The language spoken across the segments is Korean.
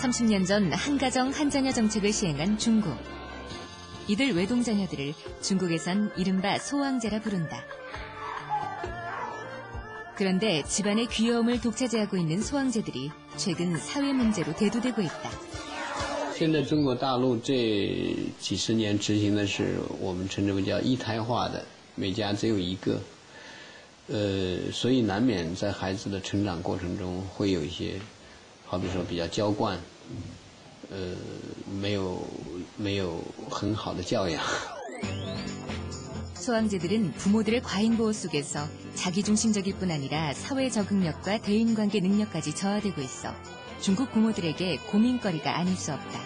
30년 전 한가정 한자녀 정책을 시행한 중국. 이들 외동자녀들을 중국에선 이른바 소왕제라 부른다. 그런데 집안의 귀여움을 독차지하고 있는 소왕제들이 최근 사회 문제로 대두되고 있다. 现在中国大陆这几十年执行的是我们称之为叫一胎化的，每家只有一个，所以难免在孩子的成长过程中会有一些，好比说比较娇惯，没有很好的教养。 소왕제들은 부모들의 과잉 보호 속에서 자기중심적일 뿐 아니라 사회 적응력과 대인관계 능력까지 저하되고 있어 중국 부모들에게 고민거리가 아닐 수 없다.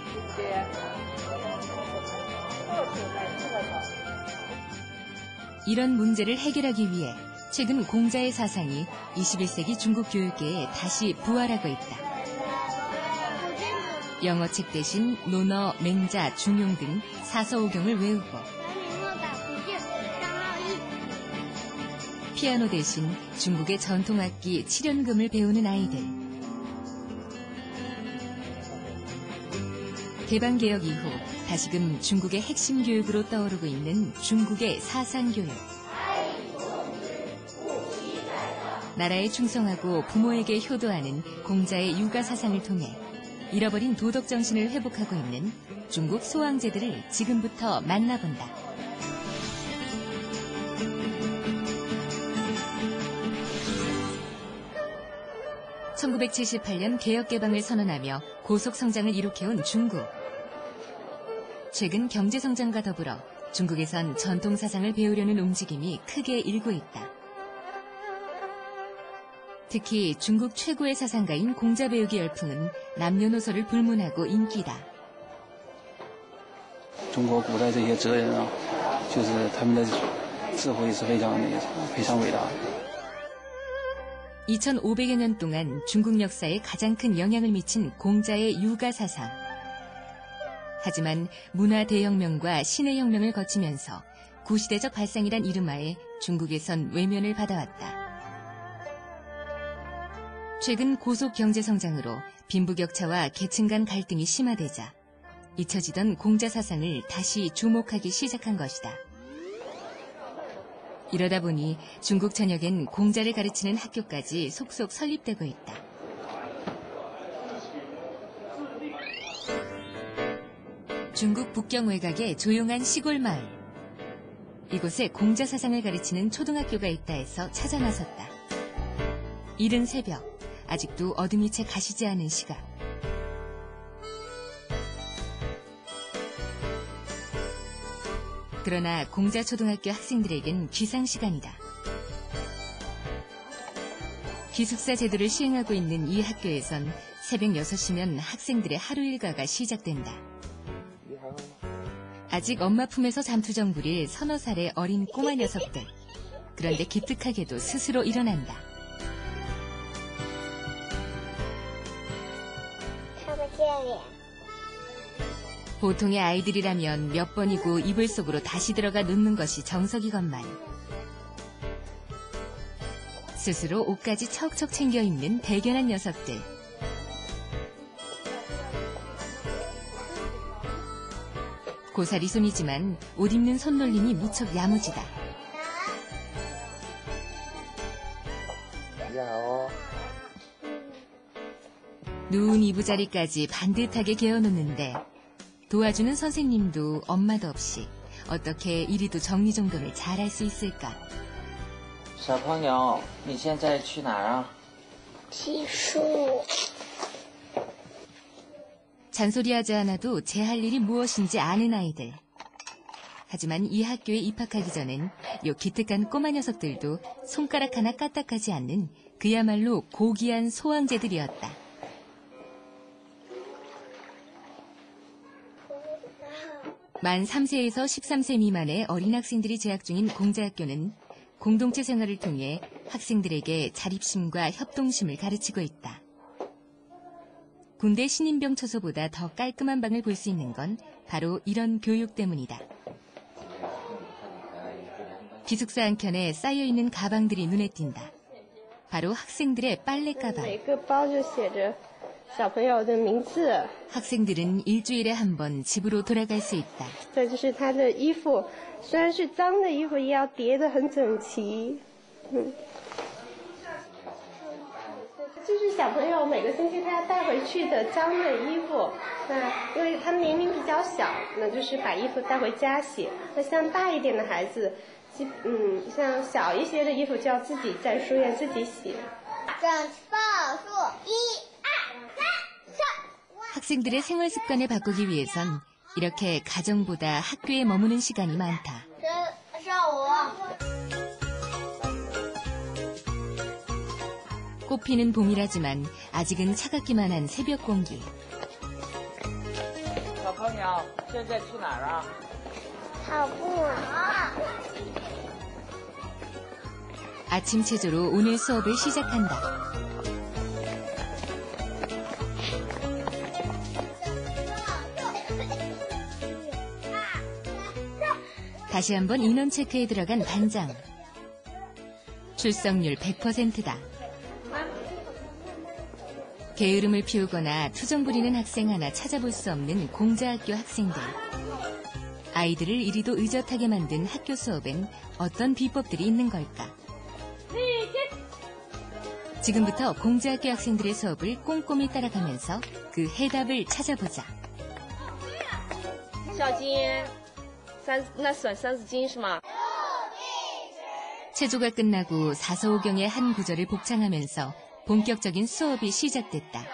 이런 문제를 해결하기 위해 최근 공자의 사상이 21세기 중국 교육계에 다시 부활하고 있다. 영어책 대신 논어, 맹자, 중용 등 사서오경을 외우고 피아노 대신 중국의 전통악기 칠연금을 배우는 아이들. 개방개혁 이후 다시금 중국의 핵심 교육으로 떠오르고 있는 중국의 사상교육. 나라에 충성하고 부모에게 효도하는 공자의 육아사상을 통해 잃어버린 도덕정신을 회복하고 있는 중국 소왕제들을 지금부터 만나본다. (1978년) 개혁개방을 선언하며 고속성장을 이룩해온 중국. 최근 경제성장과 더불어 중국에선 전통사상을 배우려는 움직임이 크게 일고 있다. 특히 중국 최고의 사상가인 공자 배우기 열풍은 남녀노소를 불문하고 인기다. 中国古代这些哲人啊，就是他们的智慧是非常伟大的。 2500여 년 동안 중국 역사에 가장 큰 영향을 미친 공자의 육아사상. 하지만 문화 대혁명과 신해혁명을 거치면서 구시대적 발상이란 이름하에 중국에선 외면을 받아왔다. 최근 고속 경제성장으로 빈부격차와 계층 간 갈등이 심화되자 잊혀지던 공자 사상을 다시 주목하기 시작한 것이다. 이러다 보니 중국 전역엔 공자를 가르치는 학교까지 속속 설립되고 있다. 중국 북경 외곽의 조용한 시골 마을. 이곳에 공자 사상을 가르치는 초등학교가 있다 해서 찾아 나섰다. 이른 새벽, 아직도 어둠이 채 가시지 않은 시각. 그러나 공자초등학교 학생들에겐 기상시간이다. 기숙사 제도를 시행하고 있는 이 학교에선 새벽 6시면 학생들의 하루 일과가 시작된다. 아직 엄마 품에서 잠투정 부릴 서너 살의 어린 꼬마 녀석들. 그런데 기특하게도 스스로 일어난다. 보통의 아이들이라면 몇 번이고 이불 속으로 다시 들어가 눕는 것이 정석이건만 스스로 옷까지 척척 챙겨 입는 대견한 녀석들. 고사리 손이지만 옷 입는 손놀림이 무척 야무지다. 누운 이부자리까지 반듯하게 개어놓는데 도와주는 선생님도 엄마도 없이 어떻게 이리도 정리정돈을 잘할 수 있을까? 小朋友，你现在去哪儿啊？ 洗漱. 잔소리하지 않아도 제 할 일이 무엇인지 아는 아이들. 하지만 이 학교에 입학하기 전엔 요 기특한 꼬마 녀석들도 손가락 하나 까딱하지 않는 그야말로 고귀한 소왕제들이었다. 만 3세에서 13세 미만의 어린 학생들이 재학 중인 공자학교는 공동체 생활을 통해 학생들에게 자립심과 협동심을 가르치고 있다. 군대 신인병 처소보다 더 깔끔한 방을 볼 수 있는 건 바로 이런 교육 때문이다. 기숙사 한켠에 쌓여있는 가방들이 눈에 띈다. 바로 학생들의 빨래 가방. 小朋友的名字。 학생들은 일주일에 한 번 집으로 돌아갈 수 있다. 这就是他的衣服，虽然是脏的衣服，也要叠得很整齐。这是小朋友每个星期他要带回去的脏的衣服。那因为他年龄比较小，那就是把衣服带回家洗。那像大一点的孩子，像小一些的衣服就要自己在书院自己洗。 整齐报数，1、2、3、4。 학생들의 생활 습관을 바꾸기 위해선 이렇게 가정보다 학교에 머무는 시간이 많다. 上午。 꽃피는 봄이라지만 아직은 차갑기만 한 새벽 공기. 小朋友，现在去哪儿啊？跑步。 아침 체조로 오늘 수업을 시작한다. 다시 한번 인원 체크에 들어간 반장. 출석률 100%다. 게으름을 피우거나 투정 부리는 학생 하나 찾아볼 수 없는 공자학교 학생들. 아이들을 이리도 의젓하게 만든 학교 수업엔 어떤 비법들이 있는 걸까? 지금부터 공자학교 학생들의 수업을 꼼꼼히 따라가면서 그 해답을 찾아보자. 小金，那算三字经是吗？ 체조가 끝나고 사서오경의 한 구절을 복창하면서 본격적인 수업이 시작됐다.